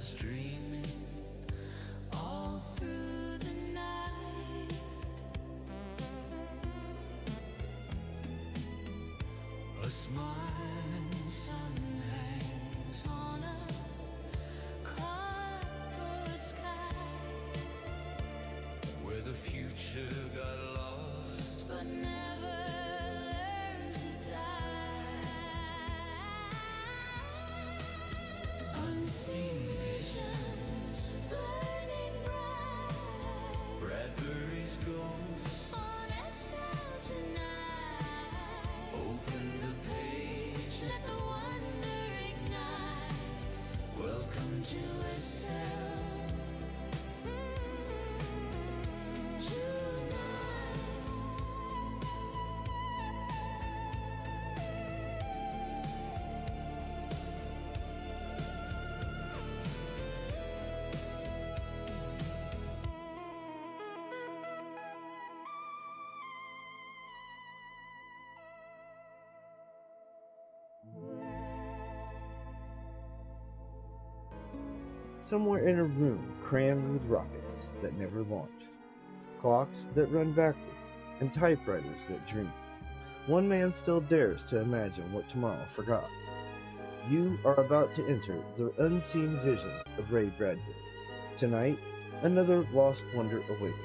was dreaming all through the night. A smiling sun hangs on a cloudburst sky, where the future got lost but never learned to die. Unseen visions burning bright, Bradbury's ghost on SL tonight. Open the page, let the wonder ignite. Welcome to SL Somewhere in a room crammed with rockets that never launch, clocks that run backward, and typewriters that dream, one man still dares to imagine what tomorrow forgot. You are about to enter the unseen visions of Ray Bradbury. Tonight, another lost wonder awakens.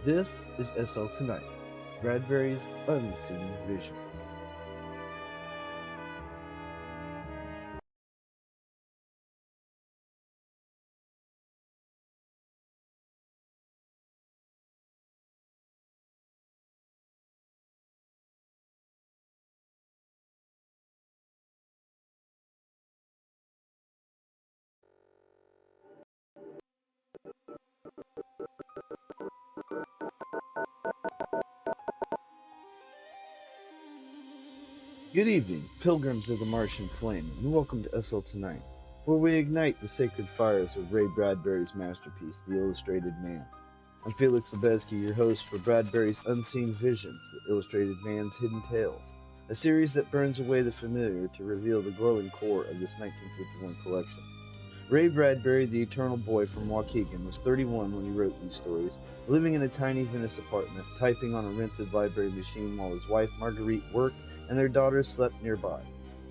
This is SL Tonight, Bradbury's Unseen Visions. Good evening, pilgrims of the Martian flame, and welcome to SL Tonight, where we ignite the sacred fires of Ray Bradbury's masterpiece, The Illustrated Man. I'm Felix Lebeski, your host for Bradbury's Unseen Visions, The Illustrated Man's Hidden Tales, a series that burns away the familiar to reveal the glowing core of this 1951 collection. Ray Bradbury, the eternal boy from Waukegan, was 31 when he wrote these stories, living in a tiny Venice apartment, typing on a rented library machine while his wife Marguerite worked and their daughters slept nearby.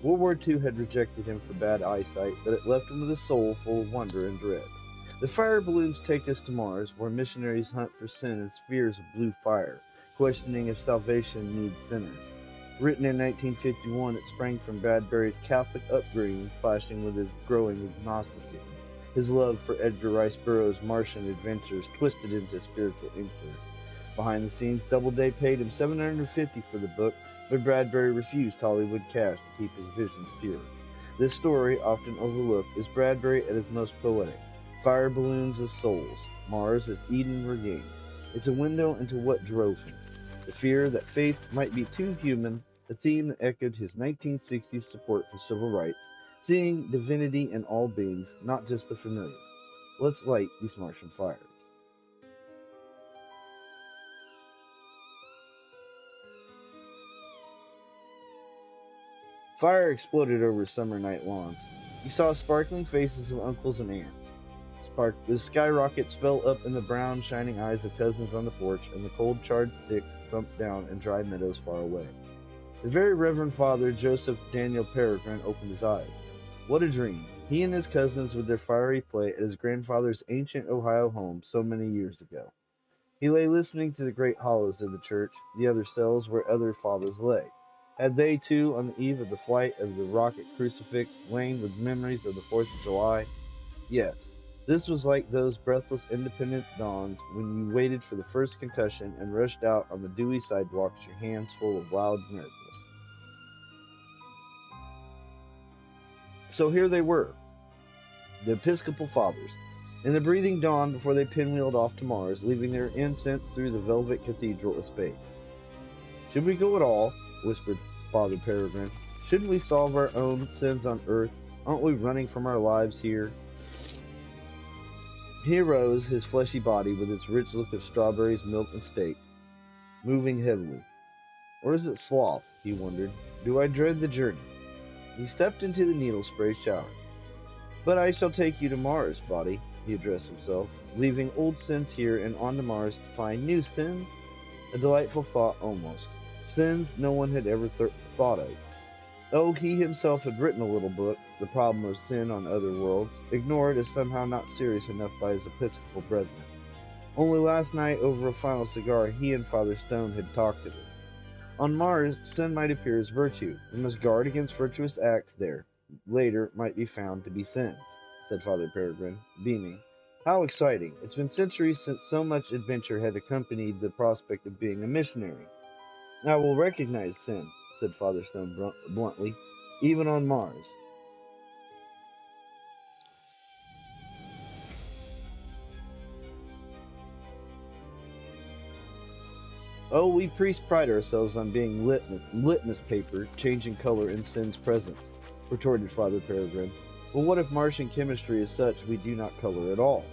World War II had rejected him for bad eyesight, but it left him with a soul full of wonder and dread. The fire balloons take us to Mars, where missionaries hunt for sin and spheres of blue fire, questioning if salvation needs sinners. Written in 1951, it sprang from Bradbury's Catholic upbringing, clashing with his growing agnosticism. His love for Edgar Rice Burroughs' Martian adventures twisted into spiritual inquiry. Behind the scenes, Doubleday paid him $750 for the book, but Bradbury refused Hollywood cash to keep his visions pure. This story, often overlooked, is Bradbury at his most poetic. Fire balloons as souls, Mars as Eden regained. It's a window into what drove him. The fear that faith might be too human, a theme that echoed his 1960s support for civil rights, seeing divinity in all beings, not just the familiar. Let's light these Martian fires. Fire exploded over summer night lawns. You saw sparkling faces of uncles and aunts. The skyrockets fell up in the brown, shining eyes of cousins on the porch, and the cold, charred sticks thumped down in dry meadows far away. His very reverend father, Joseph Daniel Peregrine, opened his eyes. What a dream! He and his cousins with their fiery play at his grandfather's ancient Ohio home so many years ago. He lay listening to the great hollows of the church, the other cells where other fathers lay. Had they, too, on the eve of the flight of the rocket crucifix, lain with memories of the 4th of July? Yes, this was like those breathless independent dawns when you waited for the first concussion and rushed out on the dewy sidewalks, your hands full of wild miracles. So here they were, the Episcopal Fathers, in the breathing dawn before they pinwheeled off to Mars, leaving their incense through the velvet cathedral of space. Should we go at all? Whispered Father Peregrine. Shouldn't we solve our own sins on earth? Aren't we running from our lives here? He arose, his fleshy body with its rich look of strawberries, milk, and steak, moving heavily. Or is it sloth? He wondered. Do I dread the journey? He stepped into the needle spray shower. But I shall take you to Mars, body, he addressed himself, leaving old sins here and on to Mars to find new sins? A delightful thought almost. Sins no one had ever thought of. Oh, he himself had written a little book, The Problem of Sin on Other Worlds, ignored as somehow not serious enough by his Episcopal brethren. Only last night, over a final cigar, he and Father Stone had talked of it. On Mars, sin might appear as virtue. We must guard against virtuous acts there. Later might be found to be sins, said Father Peregrine, beaming. How exciting! It's been centuries since so much adventure had accompanied the prospect of being a missionary. I will recognize sin, said Father Stone bluntly, even on Mars. Oh, we priests pride ourselves on being litmus paper, changing color in sin's presence, retorted Father Peregrine. Well, what if Martian chemistry is such we do not color at all?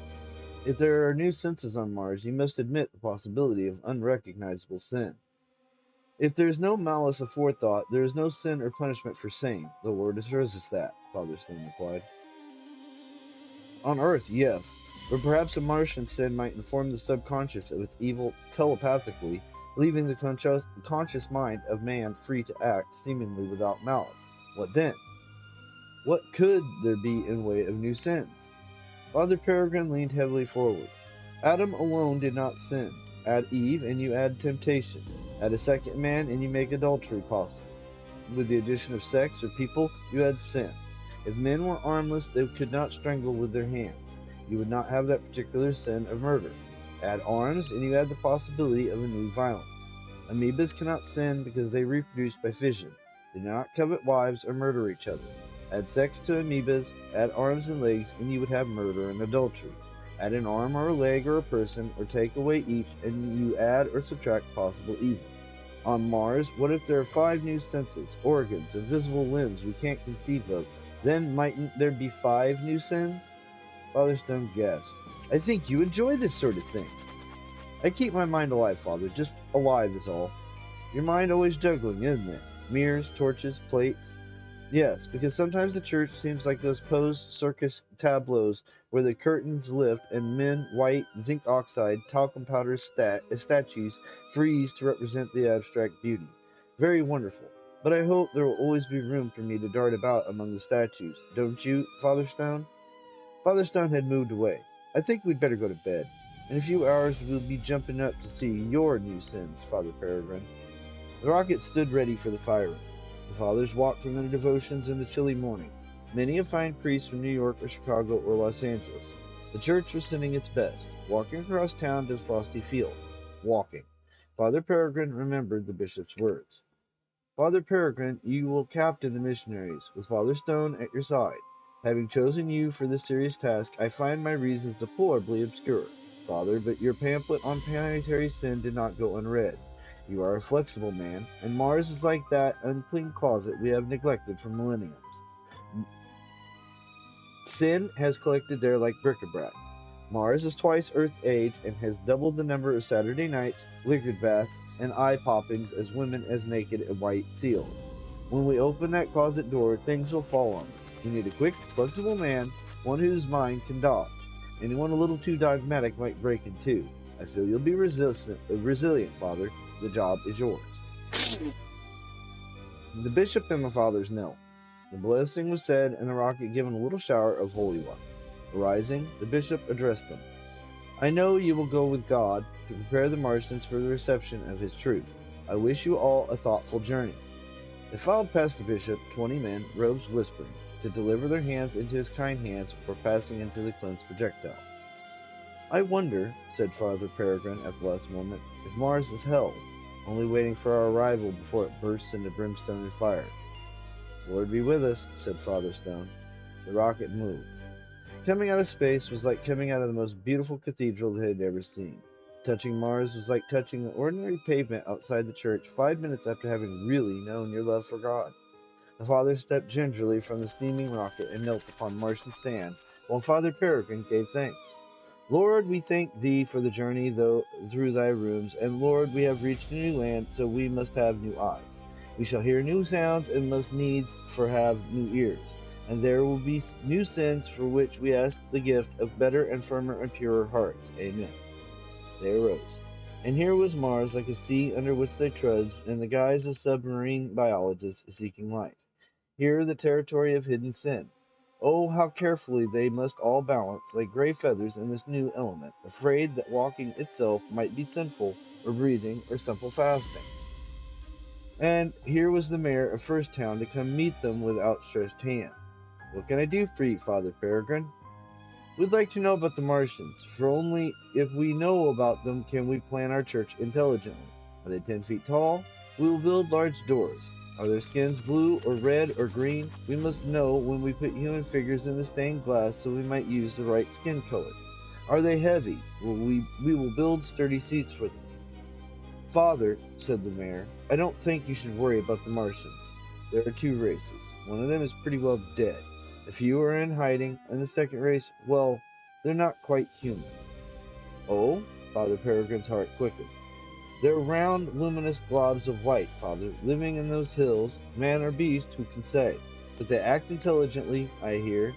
If there are new senses on Mars, you must admit the possibility of unrecognizable sin. If there is no malice aforethought, there is no sin or punishment for sin. The Lord assures us that, Father Stone replied. On Earth, yes, but perhaps a Martian sin might inform the subconscious of its evil telepathically, leaving the conscious mind of man free to act seemingly without malice. What then? What could there be in way of new sins? Father Peregrine leaned heavily forward. Adam alone did not sin. Add Eve and you add temptation. Add a second man and you make adultery possible. With the addition of sex or people, you add sin. If men were armless, they could not strangle with their hands. You would not have that particular sin of murder. Add arms, and you add the possibility of a new violence. Amoebas cannot sin because they reproduce by fission. They do not covet wives or murder each other. Add sex to amoebas, add arms and legs, and you would have murder and adultery. Add an arm or a leg or a person, or take away each, and you add or subtract possible evil. On Mars, what if there are 5 new senses, organs, and visible limbs we can't conceive of? Then mightn't there be 5 new sins? Father Stone gasped. I think you enjoy this sort of thing. I keep my mind alive, Father, just alive is all. Your mind always juggling, isn't it? Mirrors, torches, plates. Yes, because sometimes the church seems like those posed circus tableaus where the curtains lift and men, white, zinc oxide, talcum powder statues freeze to represent the abstract beauty. Very wonderful. But I hope there will always be room for me to dart about among the statues. Don't you, Father Stone? Father Stone had moved away. I think we'd better go to bed. In a few hours we'll be jumping up to see your new sins, Father Peregrine. The rocket stood ready for the firing. The fathers walked from their devotions in the chilly morning, many a fine priest from New York or Chicago or Los Angeles. The church was sending its best, walking across town to the frosty field. Walking. Father Peregrine remembered the bishop's words. Father Peregrine, you will captain the missionaries, with Father Stone at your side. Having chosen you for this serious task, I find my reasons deplorably obscure, Father, but your pamphlet on planetary sin did not go unread. You are a flexible man, and Mars is like that unclean closet we have neglected for millenniums. Sin has collected there like bric-a-brac. Mars is twice Earth's age and has doubled the number of Saturday nights, liquid baths, and eye-poppings as women as naked and white seals. When we open that closet door, things will fall on us. We need a quick, flexible man, one whose mind can dodge. Anyone a little too dogmatic might break in two. I feel you'll be resilient, Father. The job is yours. The bishop and the fathers knelt. The blessing was said, and the rocket given a little shower of holy water. Rising, the bishop addressed them. I know you will go with God to prepare the Martians for the reception of his truth. I wish you all a thoughtful journey. They filed past the bishop, 20 men, robes whispering, to deliver their hands into his kind hands before passing into the cleansed projectile. I wonder, said Father Peregrine at the last moment, if Mars is hell, only waiting for our arrival before it bursts into brimstone and fire. Lord be with us, said Father Stone. The rocket moved. Coming out of space was like coming out of the most beautiful cathedral they had ever seen. Touching Mars was like touching the ordinary pavement outside the church 5 minutes after having really known your love for God. The father stepped gingerly from the steaming rocket and knelt upon Martian sand, while Father Peregrine gave thanks. Lord, we thank thee for the journey through thy rooms, and Lord, we have reached a new land, so we must have new eyes. We shall hear new sounds and must needs for have new ears. and there will be new sins for which we ask the gift of better and firmer and purer hearts. Amen. They arose. And here was Mars like a sea under which they trudged in the guise of submarine biologists seeking life. Here the territory of hidden sin. Oh, how carefully they must all balance like gray feathers in this new element, afraid that walking itself might be sinful, or breathing, or simple fasting. And here was the mayor of First Town to come meet them with outstretched hand. What can I do for you, Father Peregrine? We'd like to know about the Martians, for only if we know about them can we plan our church intelligently. Are they 10 feet tall? We will build large doors. Are their skins blue or red or green? We must know when we put human figures in the stained glass so we might use the right skin color. Are they heavy? We will build sturdy seats for them. Father, said the mayor, I don't think you should worry about the Martians. There are two races. One of them is pretty well dead. A few are in hiding, and the second race, well, they're not quite human. Oh? Father Peregrine's heart quickened. They're round, luminous globs of light, Father, living in those hills, man or beast, who can say? But they act intelligently, I hear.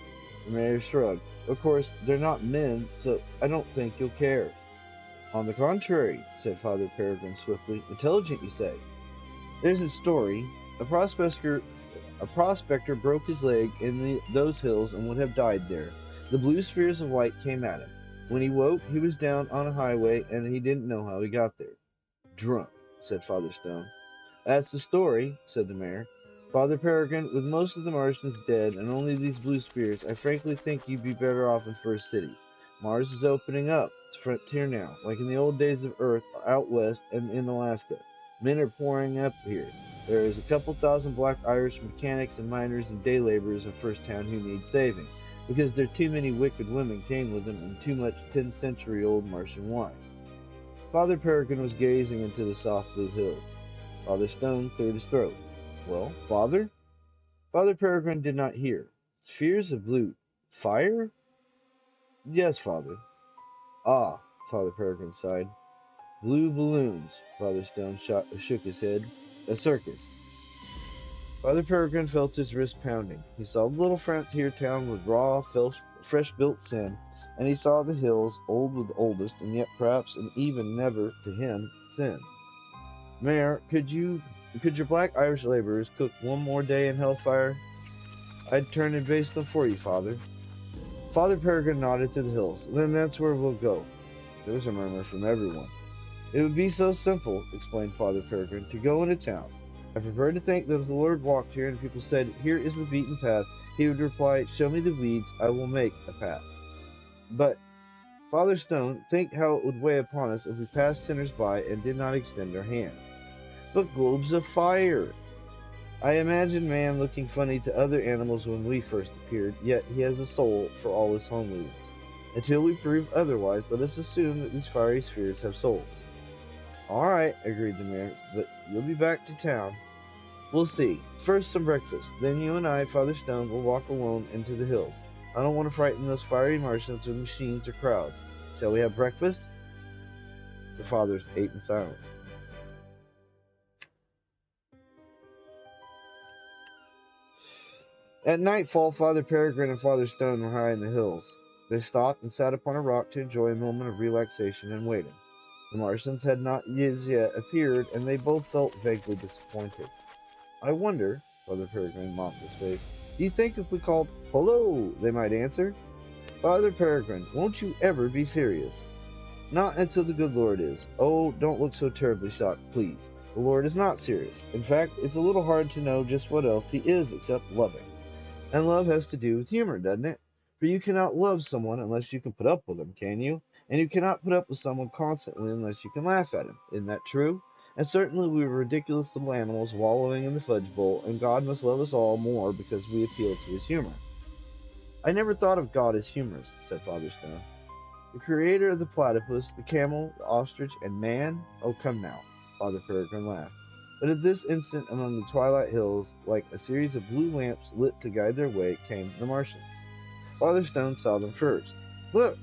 The mayor shrugged. Of course, they're not men, so I don't think you'll care. On the contrary, said Father Peregrine swiftly. Intelligent, you say? There's a story. A prospector a prospector broke his leg in those hills and would have died there. The blue spheres of light came at him. When he woke, he was down on a highway and he didn't know how he got there. Drunk, said Father Stone. That's the story, said the mayor. Father Peregrine, with most of the Martians dead and only these blue spirits, I frankly think you'd be better off in First City. Mars is opening up. It's frontier now, like in the old days of Earth out west and in Alaska. Men are pouring up here. There is a couple thousand black Irish mechanics and miners and day laborers in First Town who need saving, because there are too many wicked women came with them and too much 10th-century-old Martian wine. Father Peregrine was gazing into the soft blue hills. Father Stone cleared his throat. Well, Father? Father Peregrine did not hear. Spheres of blue. Fire? Yes, Father. Ah, Father Peregrine sighed. Blue balloons. Father Stone shook his head. A circus. Father Peregrine felt his wrist pounding. He saw the little frontier town with raw, fresh-built sin, and he saw the hills, old with the oldest, and yet perhaps and even never, to him, sin. Mayor, could your black Irish laborers cook one more day in hellfire? I'd turn and baste them for you, Father. Father Peregrine nodded to the hills. Then that's where we'll go. There was a murmur from everyone. It would be so simple, explained Father Peregrine, to go into town. I prefer to think that if the Lord walked here and people said, Here is the beaten path, he would reply, Show me the weeds, I will make a path. But, Father Stone, think how it would weigh upon us if we passed sinners by and did not extend our hands. But globes of fire! I imagine man looking funny to other animals when we first appeared, yet he has a soul for all his homeliness. Until we prove otherwise, let us assume that these fiery spheres have souls. All right, agreed the mayor, but you'll be back to town. We'll see. First some breakfast, then you and I, Father Stone, will walk alone into the hills. I don't want to frighten those fiery Martians with machines or crowds. Shall we have breakfast? The fathers ate in silence. At nightfall, Father Peregrine and Father Stone were high in the hills. They stopped and sat upon a rock to enjoy a moment of relaxation and waiting. The Martians had not as yet appeared, and they both felt vaguely disappointed. I wonder, Father Peregrine mopped his face, do you think if we called, Hello, they might answer? Father Peregrine, won't you ever be serious? Not until the good Lord is. Oh, don't look so terribly shocked, please. The Lord is not serious. In fact, it's a little hard to know just what else he is except loving. And love has to do with humor, doesn't it? For you cannot love someone unless you can put up with him, can you? And you cannot put up with someone constantly unless you can laugh at him. Isn't that true? And certainly we are ridiculous little animals wallowing in the fudge bowl, and God must love us all more because we appeal to his humor. I never thought of God as humorous, said Father Stone. The creator of the platypus, the camel, the ostrich, and man? Oh, come now, Father Peregrine laughed. But at this instant, among the twilight hills, like a series of blue lamps lit to guide their way, came the Martians. Father Stone saw them first. Look!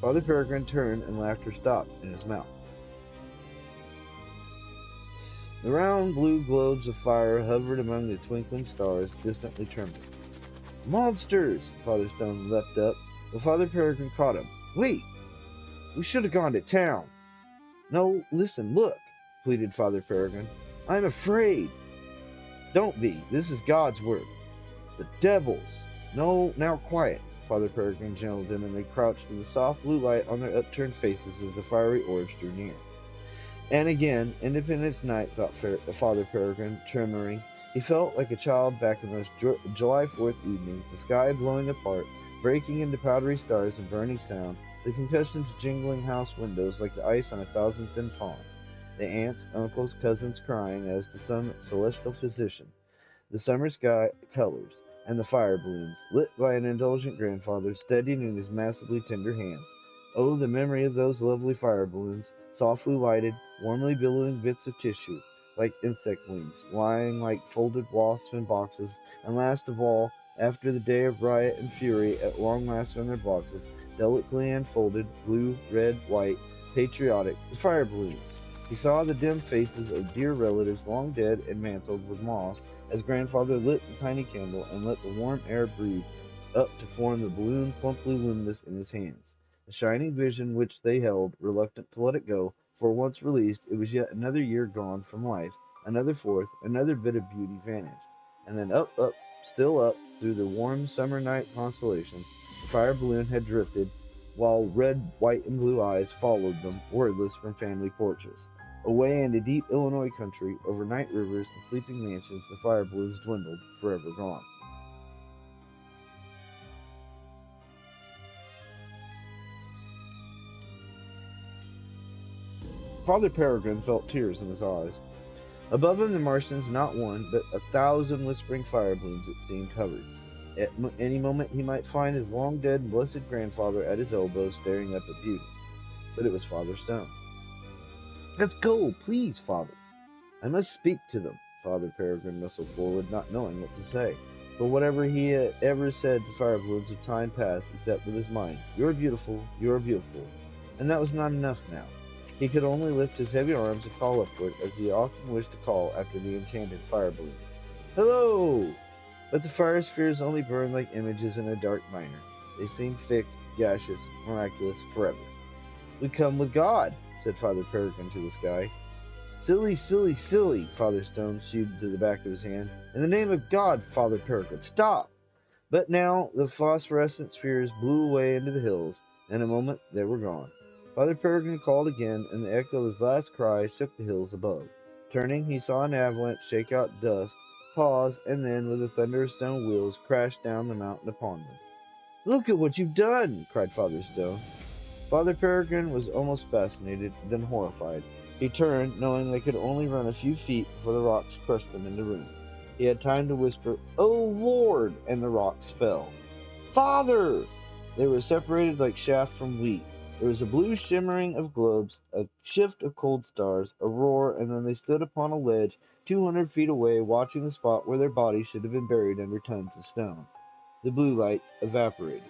Father Peregrine turned and laughter stopped in his mouth. The round blue globes of fire hovered among the twinkling stars, distantly trembling. Monsters! Father Stone leapt up, but Father Peregrine caught him. Wait! We should have gone to town. No, listen, look, pleaded Father Peregrine. I'm afraid. Don't be. This is God's work. The devils. No, now quiet. Father Peregrine gentled him, and they crouched in the soft blue light on their upturned faces as the fiery orbs drew near. And again, Independence Night, thought Father Peregrine, tremoring. He felt like a child back in those July 4th evenings, the sky blowing apart, breaking into powdery stars and burning sound, the concussion to jingling house windows like the ice on 1,000 thin palms, the aunts, uncles, cousins crying as to some celestial physician, the summer sky colors, and the fire balloons, lit by an indulgent grandfather, steadied in his massively tender hands. Oh, the memory of those lovely fire balloons, softly lighted, warmly billowing bits of tissue, like insect wings, lying like folded wasps in boxes, and last of all, after the day of riot and fury at long last in their boxes, delicately unfolded, blue, red, white, patriotic, the fire balloons. He saw the dim faces of dear relatives long dead and mantled with moss, as grandfather lit the tiny candle and let the warm air breathe up to form the balloon plumply luminous in his hands. The shining vision which they held, reluctant to let it go, for once released, it was yet another year gone from life, another fourth, another bit of beauty vanished. And then up, up, still up, through the warm summer night constellation, the fire balloon had drifted, while red, white, and blue eyes followed them, wordless, from family porches. Away into deep Illinois country, over night rivers and sleeping mansions, the fire balloons dwindled, forever gone. Father Peregrine felt tears in his eyes. Above him the Martians, not one, but 1,000 whispering fire balloons, it seemed, hovered. At any moment he might find his long dead and blessed grandfather at his elbow staring up at beauty. But it was Father Stone. Let's go, please, Father. I must speak to them. Father Peregrine whistled forward, not knowing what to say. For whatever he had ever said to fire balloons of time past, except with his mind, "You're beautiful, you're beautiful." And that was not enough now. He could only lift his heavy arms and call upward, as he often wished to call after the enchanted fire balloons. Hello! But the fire spheres only burned like images in a dark minor. They seemed fixed, gaseous, miraculous, forever. We come with God, said Father Peregrine to the sky. Silly, silly, silly, Father Stone shooed to the back of his hand. In the name of God, Father Peregrine, stop! But now the phosphorescent spheres blew away into the hills. In a moment they were gone. Father Peregrine called again, and the echo of his last cry shook the hills above. Turning, he saw an avalanche shake out dust, pause, and then, with a thunder of stone wheels, crash down the mountain upon them. Look at what you've done! Cried Father Stone. Father Peregrine was almost fascinated, then horrified. He turned, knowing they could only run a few feet before the rocks crushed them into ruins. He had time to whisper, "Oh, Lord!" and the rocks fell. Father! They were separated like chaff from wheat. There was a blue shimmering of globes, a shift of cold stars, a roar, and then they stood upon a ledge 200 feet away, watching the spot where their bodies should have been buried under tons of stone. The blue light evaporated.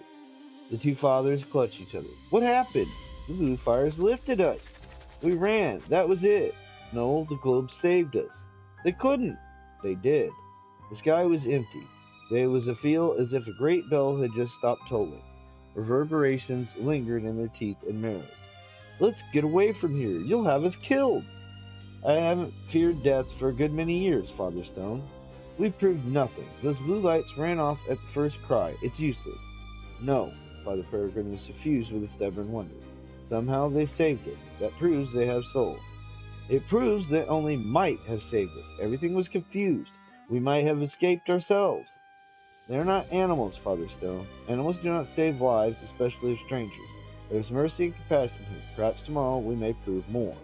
The two fathers clutched each other. What happened? The blue fires lifted us. We ran. That was it. No, the globes saved us. They couldn't. They did. The sky was empty. There was a feel as if a great bell had just stopped tolling. Reverberations lingered in their teeth and marrows. Let's get away from here. You'll have us killed. I haven't feared death for a good many years, Father Stone. We've proved nothing. Those blue lights ran off at the first cry. It's useless. No, Father Peregrine was suffused with a stubborn wonder. Somehow they saved us. That proves they have souls. It proves they only might have saved us. Everything was confused. We might have escaped ourselves. They are not animals, Father Stone. Animals do not save lives, especially of strangers. There is mercy and compassion here. Perhaps tomorrow we may prove more.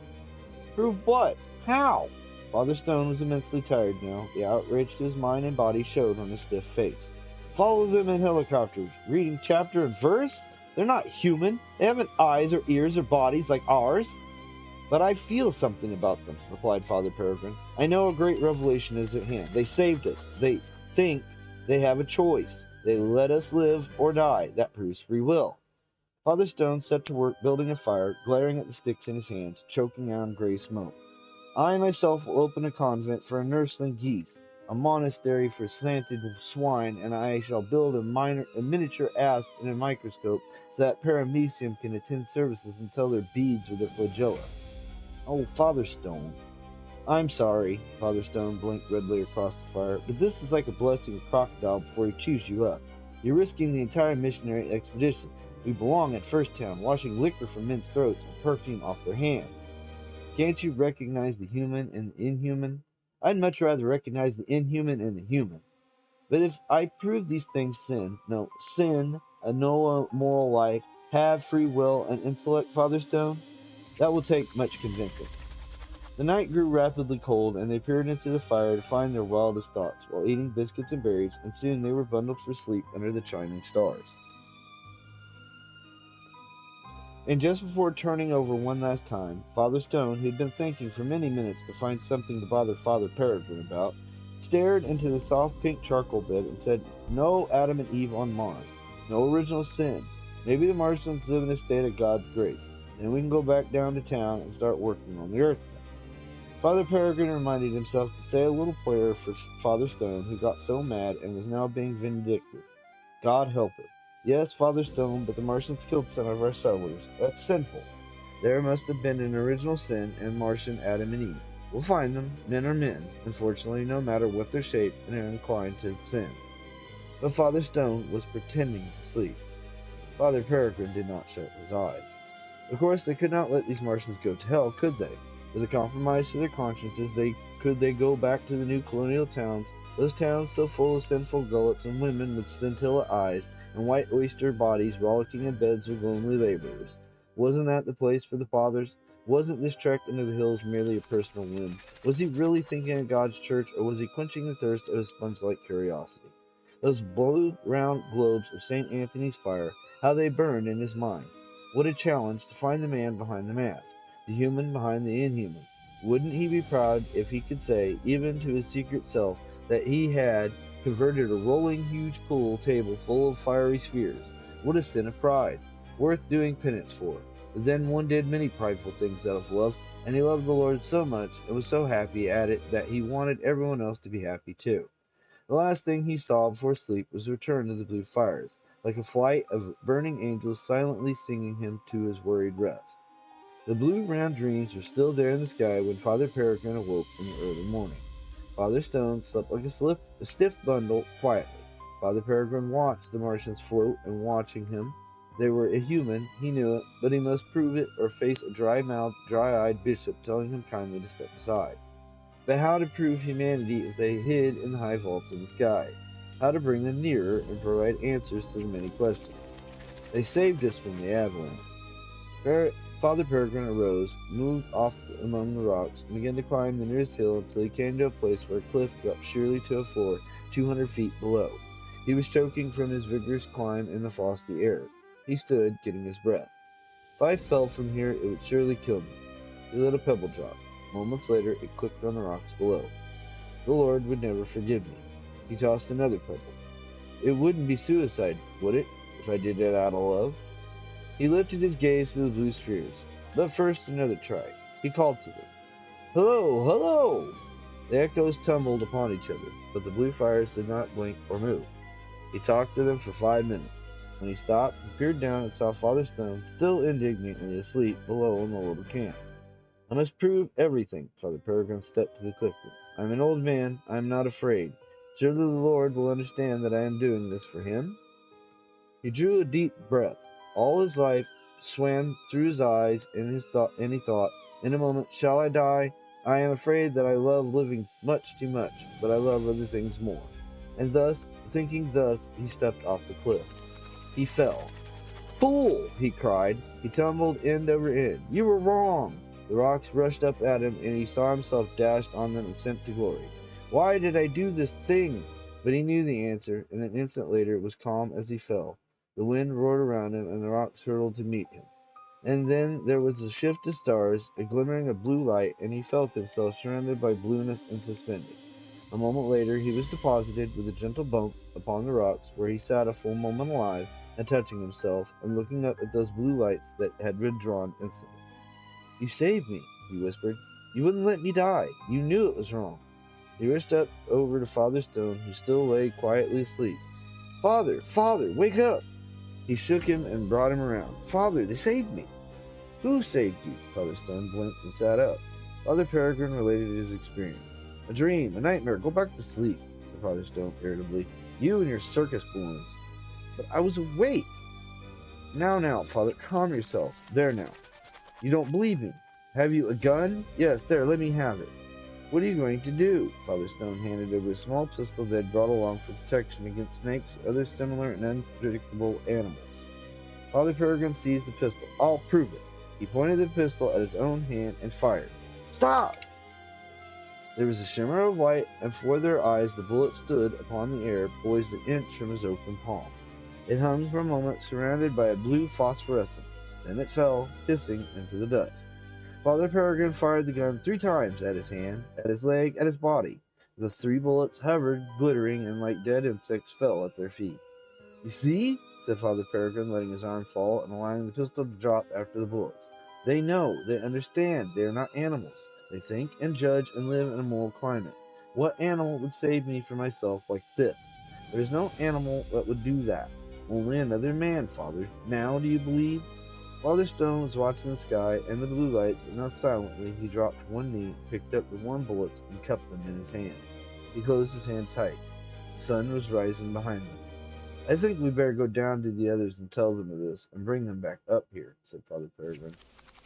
Prove what? How? Father Stone was immensely tired now. The outrage to his mind and body showed on his stiff face. Follow them in helicopters, reading chapter and verse? They're not human. They haven't eyes or ears or bodies like ours. But I feel something about them, replied Father Peregrine. I know a great revelation is at hand. They saved us. They think they have a choice. They let us live or die. That proves free will. Father Stone set to work building a fire, glaring at the sticks in his hands, choking on gray smoke. I myself will open a convent for nursling geese. a monastery for slanted swine, and I shall build a miniature asp in a microscope so that paramecium can attend services and tell their beads or their flagella. Oh, Father Stone. I'm sorry, Father Stone blinked redly across the fire, but this is like a blessing a crocodile before he chews you up. You're risking the entire missionary expedition. We belong at First Town, washing liquor from men's throats and perfume off their hands. Can't you recognize the human in the inhuman? I'd much rather recognize the inhuman in the human. But if I prove these things sin, a no moral life, have free will and intellect, Father Stone, that will take much convincing. The night grew rapidly cold, and they peered into the fire to find their wildest thoughts, while eating biscuits and berries, and soon they were bundled for sleep under the shining stars. And just before turning over one last time, Father Stone, who had been thinking for many minutes to find something to bother Father Peregrine about, stared into the soft pink charcoal bed and said, "No Adam and Eve on Mars. No original sin. Maybe the Martians live in a state of God's grace. Then we can go back down to town and start working on the Earth thing." Father Peregrine reminded himself to say a little prayer for Father Stone, who got so mad and was now being vindictive. God help her. Yes, Father Stone, but the Martians killed some of our settlers. That's sinful. There must have been an original sin in Martian Adam and Eve. We'll find them. Men are men, unfortunately, no matter what their shape, and are inclined to sin. But Father Stone was pretending to sleep. Father Peregrine did not shut his eyes. Of course, they could not let these Martians go to hell, could they? As a compromise to their consciences, could they go back to the new colonial towns, those towns so full of sinful gullets and women with scintilla eyes and white oyster bodies rollicking in beds of lonely laborers. Wasn't that the place for the fathers? Wasn't this trek into the hills merely a personal whim? Was he really thinking of God's church, or was he quenching the thirst of a sponge-like curiosity? Those blue round globes of St. Anthony's fire, how they burned in his mind! What a challenge to find the man behind the mask, the human behind the inhuman. Wouldn't he be proud if he could say, even to his secret self, that he had converted a rolling huge pool table full of fiery spheres? What a sin of pride, worth doing penance for. But then one did many prideful things out of love, and he loved the Lord so much and was so happy at it that he wanted everyone else to be happy too. The last thing he saw before sleep was the return of the blue fires, like a flight of burning angels silently singing him to his worried rest. The blue round dreams were still there in the sky when Father Peregrine awoke in the early morning. Father Stone slept like a stiff bundle quietly. Father Peregrine watched the Martians float, and watching him, they were a human, he knew it, but he must prove it or face a dry-mouthed, dry-eyed bishop telling him kindly to step aside. But how to prove humanity if they hid in the high vaults of the sky? How to bring them nearer and provide answers to the many questions? They saved us from the avalanche. Father Peregrine arose, moved off among the rocks, and began to climb the nearest hill until he came to a place where a cliff dropped sheerly to a floor 200 feet below. He was choking from his vigorous climb in the frosty air. He stood, getting his breath. If I fell from here, it would surely kill me. He let a pebble drop. Moments later, it clicked on the rocks below. The Lord would never forgive me. He tossed another pebble. It wouldn't be suicide, would it, if I did it out of love? He lifted his gaze to the blue spheres. But first another try. He called to them. Hello, hello! The echoes tumbled upon each other, but the blue fires did not blink or move. He talked to them for 5 minutes. When he stopped, he peered down and saw Father Stone still indignantly asleep below in the little camp. I must prove everything. Father Peregrine stepped to the cliff. I am an old man. I am not afraid. Surely the Lord will understand that I am doing this for him. He drew a deep breath. All his life swam through his eyes, and he thought, in a moment, shall I die? I am afraid that I love living much too much, but I love other things more. And thus, thinking thus, he stepped off the cliff. He fell. Fool! He cried. He tumbled end over end. You were wrong! The rocks rushed up at him, and he saw himself dashed on them and sent to glory. Why did I do this thing? But he knew the answer, and an instant later was calm as he fell. The wind roared around him, and the rocks hurtled to meet him. And then there was a shift of stars, a glimmering of blue light, and he felt himself surrounded by blueness and suspended. A moment later he was deposited with a gentle bump upon the rocks, where he sat a full moment alive, and touching himself, and looking up at those blue lights that had withdrawn instantly. You saved me, he whispered. You wouldn't let me die. You knew it was wrong. He rushed up over to Father Stone, who still lay quietly asleep. "Father, Father, wake up!" He shook him and brought him around. "Father, they saved me!" "Who saved you?" Father Stone blinked and sat up. Father Peregrine related his experience. "A dream, a nightmare. Go back to sleep," said Father Stone irritably. "You and your circus balloons." "But I was awake." Now, Father, calm yourself. There now. You don't believe me. Have you a gun? Yes, there, let me have it. "What are you going to do?" Father Stone handed over a small pistol they had brought along for protection against snakes or other similar and unpredictable animals. Father Peregrine seized the pistol. "I'll prove it." He pointed the pistol at his own hand and fired. "Stop!" There was a shimmer of light, and before their eyes the bullet stood upon the air, poised an inch from his open palm. It hung for a moment, surrounded by a blue phosphorescence. Then it fell, hissing, into the dust. Father Peregrine fired the gun 3 times at his hand, at his leg, at his body. The 3 bullets hovered, glittering, and like dead insects fell at their feet. "You see?" said Father Peregrine, letting his arm fall and allowing the pistol to drop after the bullets. "They know, they understand, they are not animals. They think and judge and live in a moral climate. What animal would save me from myself like this? There is no animal that would do that. Only another man, Father. Now do you believe?" Father Stone was watching the sky and the blue lights, and now silently he dropped to one knee, picked up the warm bullets, and cupped them in his hand. He closed his hand tight. The sun was rising behind them. "I think we'd better go down to the others and tell them of this, and bring them back up here," said Father Peregrine.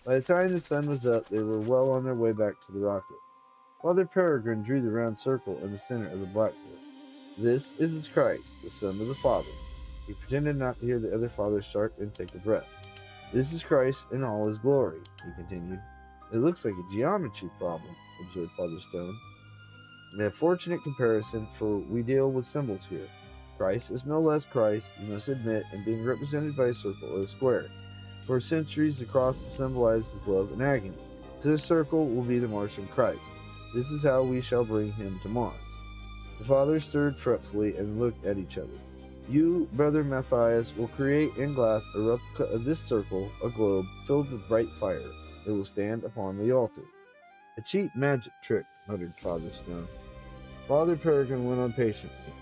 By the time the sun was up, they were well on their way back to the rocket. Father Peregrine drew the round circle in the center of the blackboard. "This is his Christ, the Son of the Father." He pretended not to hear the other father's sharp intake of breath. "This is Christ in all his glory," he continued. "It looks like a geometry problem," observed Father Stone. "A fortunate comparison, for we deal with symbols here. Christ is no less Christ, you must admit, in being represented by a circle or a square. For centuries the cross has symbolized his love and agony. So this circle will be the Martian Christ. This is how we shall bring him to Mars." The fathers stirred fretfully and looked at each other. "You, Brother Matthias, will create in glass a replica of this circle, a globe, filled with bright fire. It will stand upon the altar." "A cheap magic trick," muttered Father Stone. Father Peregrine went on patiently.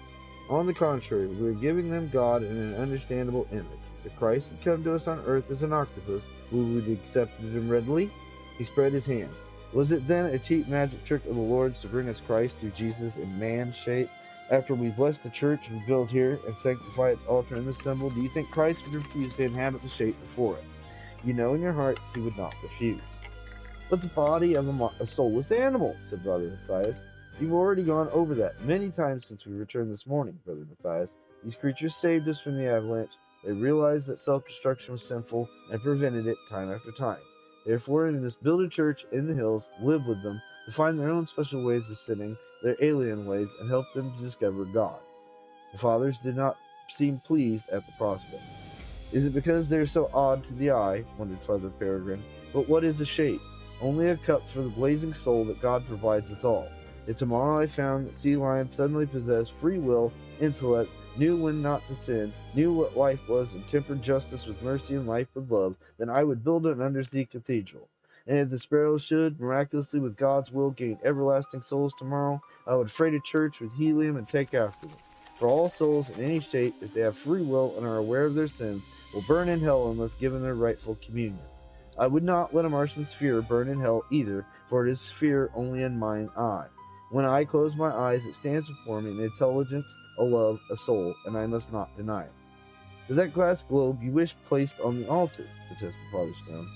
"On the contrary, we are giving them God in an understandable image. If Christ had come to us on earth as an octopus, we would have accepted him readily." He spread his hands. "Was it then a cheap magic trick of the Lord's to bring us Christ through Jesus in man shape? After we bless the church we build here and sanctify its altar in this symbol, do you think Christ would refuse to inhabit the shape before us? You know in your hearts he would not refuse." "But the body of a soulless animal," said Brother Matthias. "You've already gone over that many times since we returned this morning, Brother Matthias. These creatures saved us from the avalanche. They realized that self-destruction was sinful and prevented it time after time. Therefore, in this build a church in the hills, live with them, define their own special ways of sinning, their alien ways, and help them to discover God." The fathers did not seem pleased at the prospect. "Is it because they are so odd to the eye?" wondered Father Peregrine. "But what is a shape? Only a cup for the blazing soul that God provides us all. If tomorrow I found that sea lions suddenly possessed free will, intellect, knew when not to sin, knew what life was, and tempered justice with mercy and life with love, then I would build an undersea cathedral. And if the sparrows should, miraculously with God's will, gain everlasting souls tomorrow, I would freight a church with helium and take after them. For all souls in any shape, if they have free will and are aware of their sins, will burn in hell unless given their rightful communions. I would not let a Martian sphere burn in hell either, for it is a sphere only in mine eye. When I close my eyes, it stands before me an intelligence, a love, a soul, and I must not deny it." "But that glass globe you wish placed on the altar," protested Father Stone.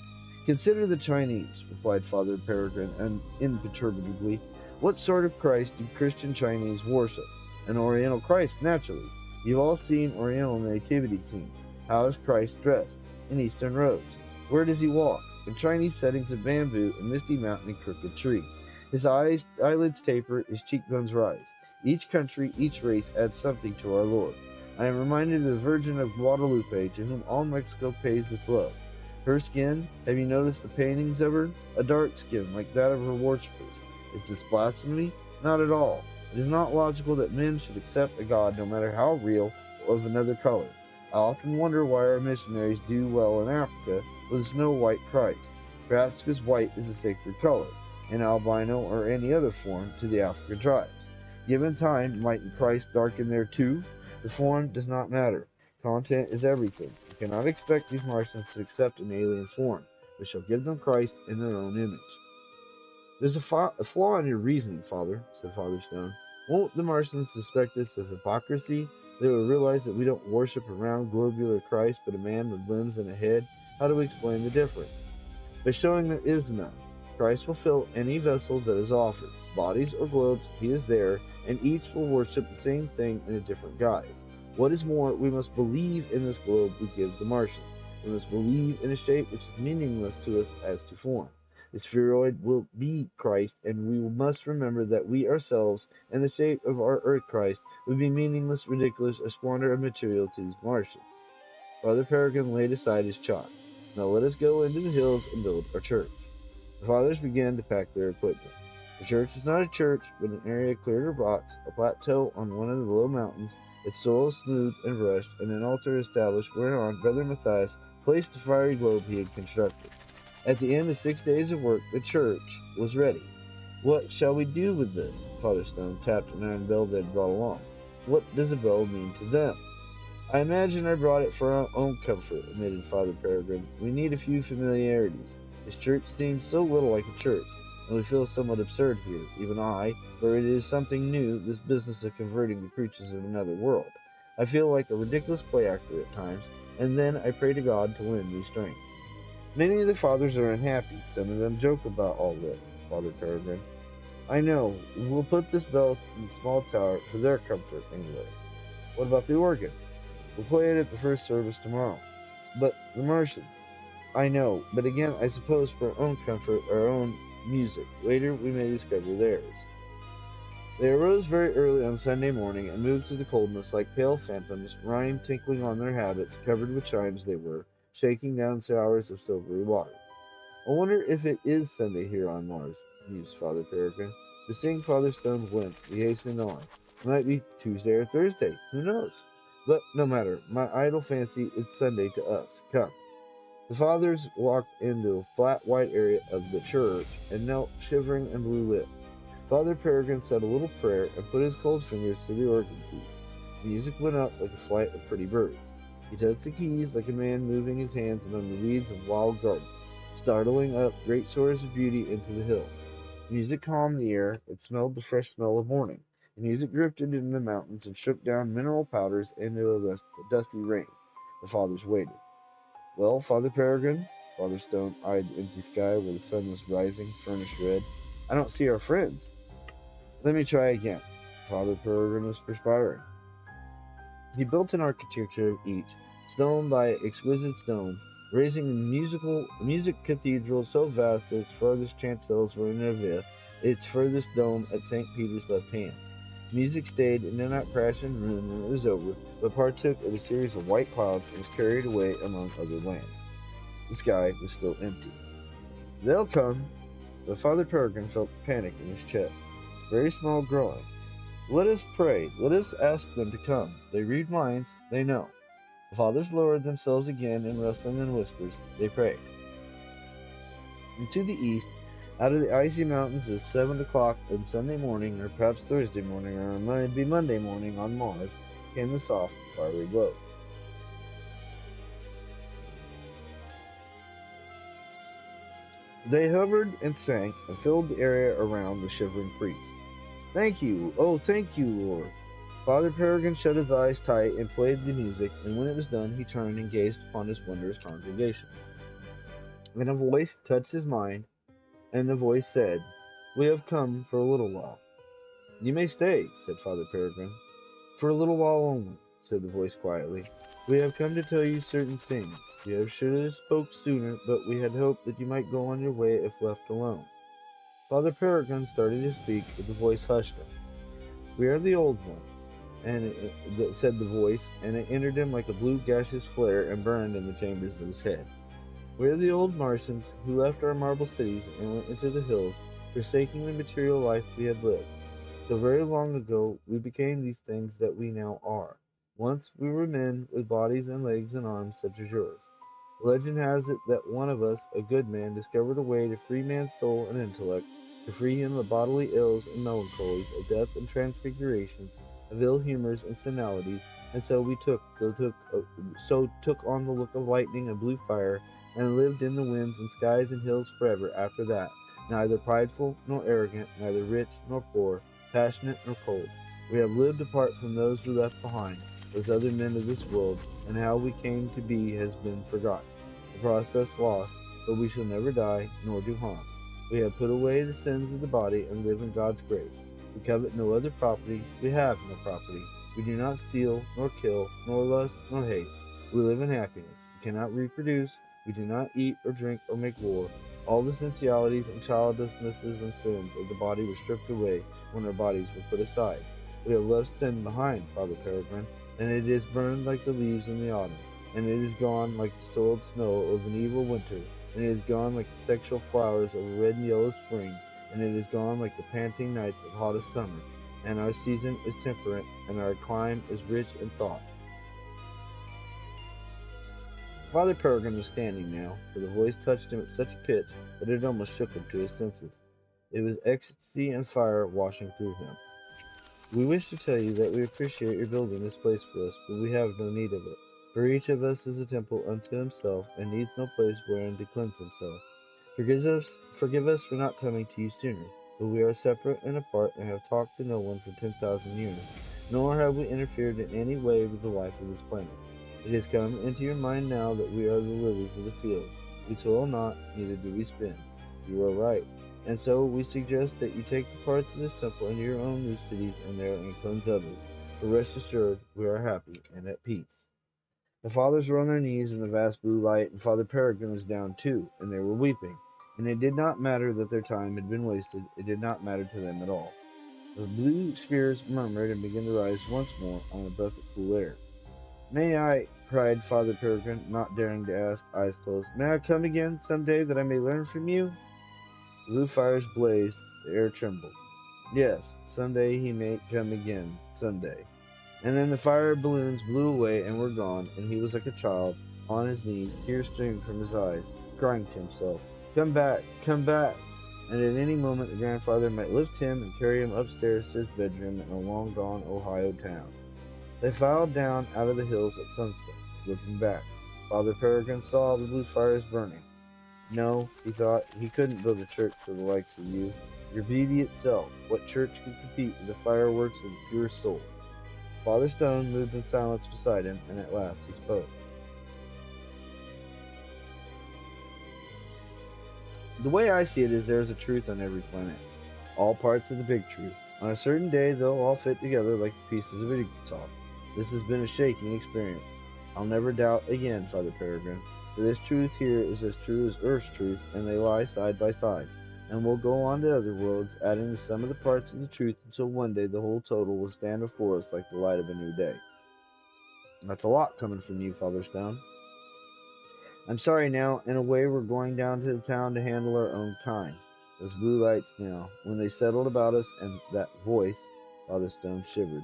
"Consider the Chinese," replied Father Peregrine imperturbably. "What sort of Christ do Christian Chinese worship? An Oriental Christ, naturally. You've all seen Oriental nativity scenes. How is Christ dressed? In Eastern robes. Where does he walk? In Chinese settings of bamboo, a misty mountain, and crooked tree. His eyelids taper, his cheekbones rise. Each country, each race adds something to our Lord. I am reminded of the Virgin of Guadalupe, to whom all Mexico pays its love. Her skin, have you noticed the paintings of her? A dark skin, like that of her worshippers. Is this blasphemy? Not at all. It is not logical that men should accept a God, no matter how real, of another color. I often wonder why our missionaries do well in Africa with a snow-white Christ. Perhaps because white is a sacred color, an albino or any other form, to the African tribes. Given time, mightn't Christ darken there too? The form does not matter. Content is everything. We cannot expect these Martians to accept an alien form. We shall give them Christ in their own image. There's a flaw in your reasoning, Father, said Father Stone. Won't the Martians suspect us of hypocrisy? They will realize that we don't worship a round globular Christ, but a man with limbs and a head. How do we explain the difference? By showing there is none. Christ will fill any vessel that is offered. Bodies or globes, he is there, and each will worship the same thing in a different guise. What is more, we must believe in this globe we give the Martians. We must believe in a shape which is meaningless to us as to form. The spheroid will be Christ, and we must remember that we ourselves, and the shape of our earth Christ, would be meaningless, ridiculous, a squander of material to these Martians. Father Peregrine laid aside his chalk. Now let us go into the hills and build our church. The fathers began to pack their equipment. The church was not a church, but an area cleared of rocks, a plateau on one of the low mountains, its soil smoothed and brushed, and an altar established whereon Brother Matthias placed the fiery globe he had constructed. At the end of 6 days of work, the church was ready. What shall we do with this? Father Stone tapped an iron bell they had brought along. What does a bell mean to them? I imagine I brought it for our own comfort, admitted Father Peregrine. We need a few familiarities. This church seems so little like a church, and we feel somewhat absurd here, even I, for it is something new, this business of converting the creatures of another world. I feel like a ridiculous play actor at times, and then I pray to God to lend me strength. Many of the fathers are unhappy. Some of them joke about all this, Father Peregrine. I know. We'll put this bell in the small tower for their comfort, anyway. What about the organ? We'll play it at the first service tomorrow. But the Martians. I know, but again, I suppose for our own comfort, our own music. Later, we may discover theirs. They arose very early on Sunday morning and moved through the coldness like pale phantoms, rime tinkling on their habits, covered with chimes they were, shaking down showers of silvery water. I wonder if it is Sunday here on Mars, mused Father Peregrine. But seeing Father Stone blink, he hastened on. It might be Tuesday or Thursday, who knows? But no matter, my idle fancy, it's Sunday to us. Come. The fathers walked into a flat white area of the church and knelt shivering and blue lipped. Father Peregrine said a little prayer and put his cold fingers to the organ keys. Music went up like a flight of pretty birds. He touched the keys like a man moving his hands among the weeds of wild garden, startling up great stores of beauty into the hills. Music calmed the air, it smelled the fresh smell of morning. The music drifted into the mountains and shook down mineral powders into a dusty rain. The fathers waited. Well, Father Peregrine? Father Stone eyed the empty sky where the sun was rising, furnished red. I don't see our friends. Let me try again. Father Peregrine was perspiring. He built an architecture of each, stone by exquisite stone, raising a music cathedral so vast that its farthest chancels were in Nevers, its furthest dome at St. Peter's left hand. Music stayed and did not crash and ruin when it was over, but partook of a series of white clouds and was carried away among other lands. The sky was still empty. They'll come. But Father Peregrine felt panic in his chest, very small growing. Let us pray. Let us ask them to come. They read minds. They know. The fathers lowered themselves again and rustling in whispers, they prayed. And to the east, out of the icy mountains at 7 o'clock on Sunday morning, or perhaps Thursday morning, or it might be Monday morning on Mars, came the soft, fiery globes. They hovered and sank and filled the area around the shivering priests. Thank you, oh, thank you, Lord. Father Peregrine shut his eyes tight and played the music, and when it was done, he turned and gazed upon his wondrous congregation. Then a voice touched his mind, and the voice said, We have come for a little while. You may stay, said Father Peregrine. For a little while only, said the voice quietly. We have come to tell you certain things. You should have spoke sooner, but we had hoped that you might go on your way if left alone. Father Peregrine started to speak, but the voice hushed him. We are the old ones, said the voice, and it entered him like a blue gaseous flare and burned in the chambers of his head. We are the old Martians who left our marble cities and went into the hills, forsaking the material life we had lived. So very long ago we became these things that we now are. Once we were men with bodies and legs and arms such as yours. Legend has it that one of us, a good man, discovered a way to free man's soul and intellect, to free him of bodily ills and melancholies, of death and transfigurations, of ill humors and senilities, and so took on the look of lightning and blue fire, and lived in the winds and skies and hills forever after that, neither prideful nor arrogant, neither rich nor poor, passionate nor cold. We have lived apart from those we left behind, those other men of this world, and how we came to be has been forgotten, the process lost, but we shall never die, nor do harm. We have put away the sins of the body and live in God's grace. We covet no other property. We have no property. We do not steal, nor kill, nor lust, nor hate. We live in happiness. We cannot reproduce. We do not eat or drink or make war. All the sensualities and childlessnesses and sins of the body were stripped away when our bodies were put aside. We have left sin behind, Father Peregrine, and it is burned like the leaves in the autumn, and it is gone like the soiled snow of an evil winter, and it is gone like the sexual flowers of a red and yellow spring, and it is gone like the panting nights of hottest summer. And our season is temperate, and our clime is rich in thought. Father Peregrine was standing now, for the voice touched him at such a pitch that it almost shook him to his senses. It was ecstasy and fire washing through him. We wish to tell you that we appreciate your building this place for us, but we have no need of it. For each of us is a temple unto himself, and needs no place wherein to cleanse himself. Forgive us for not coming to you sooner, but we are separate and apart, and have talked to no one for 10,000 years, nor have we interfered in any way with the life of this planet. It has come into your mind now that we are the lilies of the field. We toil not, neither do we spin. You are right. And so we suggest that you take the parts of this temple into your own new cities and there and cleanse others. For rest assured, we are happy and at peace. The fathers were on their knees in the vast blue light, and Father Peregrine was down too, and they were weeping. And it did not matter that their time had been wasted, it did not matter to them at all. The blue spheres murmured and began to rise once more on a breath of cool air. May I, cried Father Peregrine, not daring to ask, eyes closed, may I come again some day that I may learn from you? The blue fires blazed, the air trembled. Yes, some day he may come again, some day. And then the fire balloons blew away and were gone, and he was like a child, on his knees, tears streaming from his eyes, crying to himself, come back, come back! And at any moment the grandfather might lift him and carry him upstairs to his bedroom in a long gone Ohio town. They filed down out of the hills at sunset, looking back. Father Peregrine saw the blue fires burning. No, he thought, he couldn't build a church for the likes of you. Your beauty itself, what church could compete with the fireworks of the pure soul? Father Stone moved in silence beside him, and at last he spoke. The way I see it is there is a truth on every planet. All parts of the big truth. On a certain day, they'll all fit together like the pieces of a guitar. This has been a shaking experience. I'll never doubt again, Father Peregrine, for this truth here is as true as Earth's truth, and they lie side by side. And we'll go on to other worlds, adding the sum of the parts of the truth until one day the whole total will stand before us like the light of a new day. That's a lot coming from you, Father Stone. I'm sorry now, in a way we're going down to the town to handle our own kind. Those blue lights now, when they settled about us and that voice, Father Stone shivered.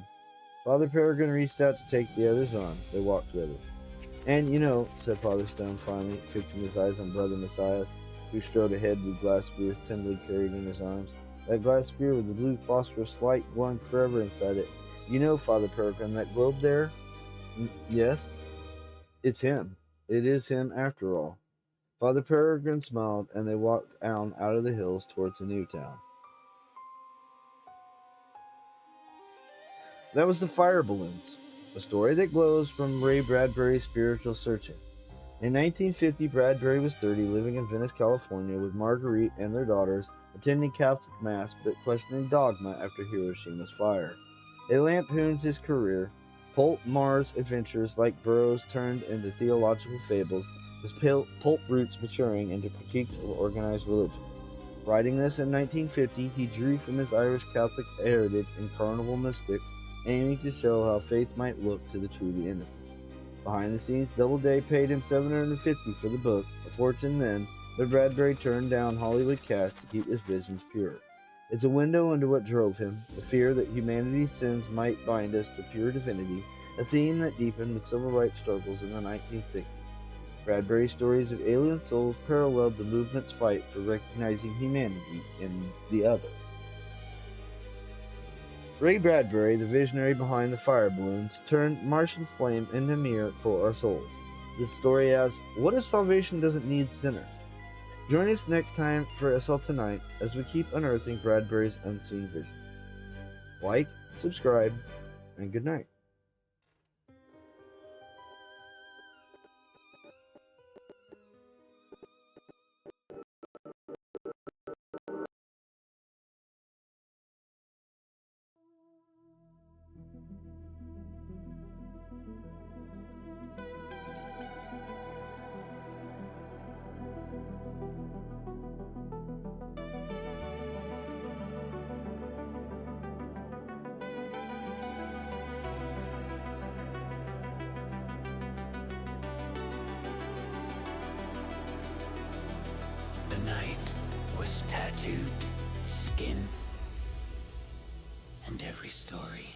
Father Peregrine reached out to take the other's arm. They walked together. And you know, said Father Stone finally, fixing his eyes on Brother Matthias, who strode ahead with glass spears tenderly carried in his arms. That glass spear with the blue phosphorus light glowing forever inside it. You know, Father Peregrine, that globe there? Yes, it's him. It is him after all. Father Peregrine smiled, and they walked on out of the hills towards the new town. That was the Fire Balloons, a story that glows from Ray Bradbury's spiritual searching. In 1950, Bradbury was 30, living in Venice, California, with Marguerite and their daughters, attending Catholic Mass but questioning dogma after Hiroshima's fire. It lampoons his career. Pulp Mars adventures like Burroughs turned into theological fables, his pulp roots maturing into critiques of organized religion. Writing this in 1950, he drew from his Irish Catholic heritage and carnival mystics, aiming to show how faith might look to the truly innocent. Behind the scenes, Doubleday paid him $750 for the book, a fortune then, but Bradbury turned down Hollywood cash to keep his visions pure. It's a window into what drove him, the fear that humanity's sins might bind us to pure divinity, a theme that deepened with civil rights struggles in the 1960s. Bradbury's stories of alien souls paralleled the movement's fight for recognizing humanity in the other. Ray Bradbury, the visionary behind the fire balloons, turned Martian flame into a mirror for our souls. This story asks, what if salvation doesn't need sinners? Join us next time for SL Tonight as we keep unearthing Bradbury's unseen visions. Like, subscribe, and good night. The night was tattooed skin, and every story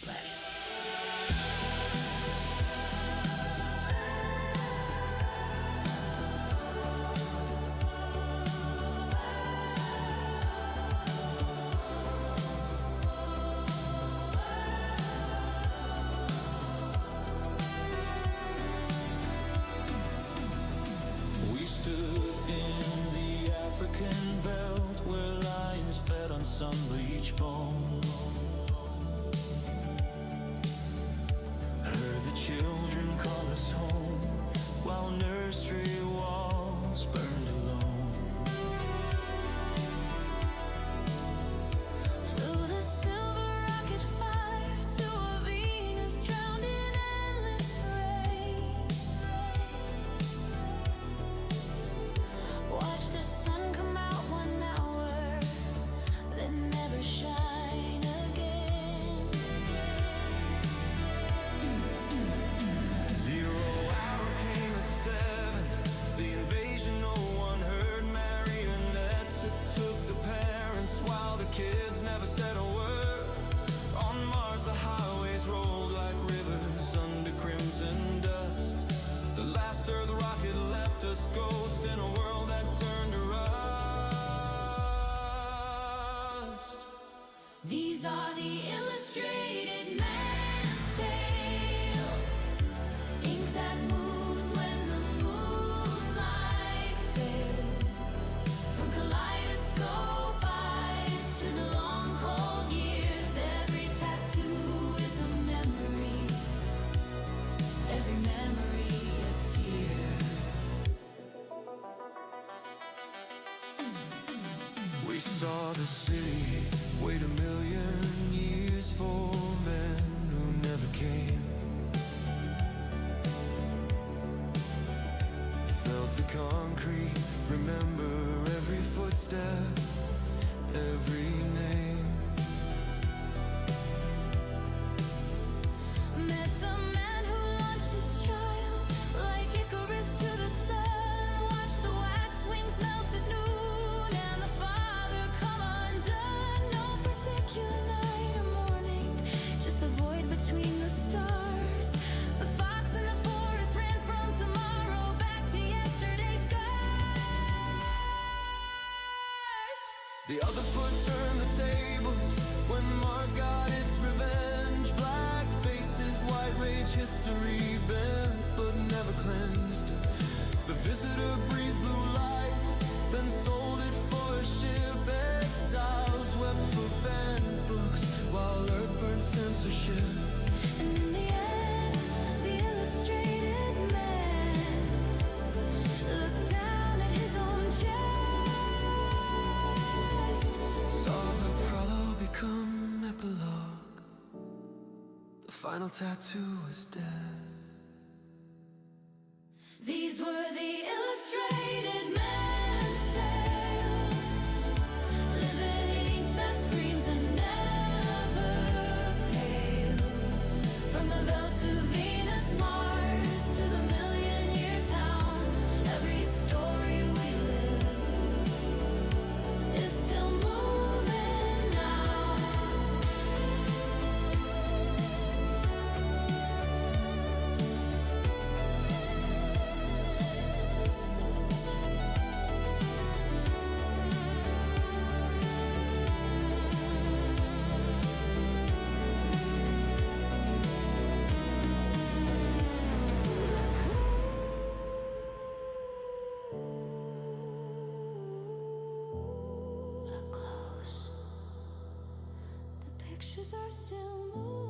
bled. We stood in the African veldt where lions fed on sun-bleached bone. Heard the children call us home while nursery walls burned alone. Flew the silver rocket fire to a Venus drowned in endless rain. Watch the sun come out 1 hour, then never shine again. 0 hour came at 7. The invasion no one heard. Marionettes it took the parents while the kids never said a word. On Mars the highways rolled like rivers under crimson dust. The last Earth rocket left us ghost in a world that turned to rust. These are the illustrated man's tales, ink that moves when the moonlight fails. From kaleidoscope eyes to the long cold years, every tattoo is a memory, every memory a tear. We saw the city wait 1,000,000 years for men who never came. Felt the concrete, remember every footstep, every name. Met the man who launched his child like Icarus to the sun. Watched the wax wings melt at noon and the father come undone. No particular night or morning, just the void between the stars. The fox in the forest ran from tomorrow back to yesterday's scars. The other foot turned the tables when Mars got its revenge. Black faces, white rage, history bent but never cleansed. The visitor breathed blue life, then sold it for a ship. Exiles wept for banned books while Earth burned censorship. And in the end, the illustrated man looked down at his own chest, saw the prologue become epilogue. The final tattoo was dead. These were the illustrated man's tales, living ink that screams and never pales. From the belt to Venus, Mars to the million-year town, every story we live is still moving now. pictures are still moving.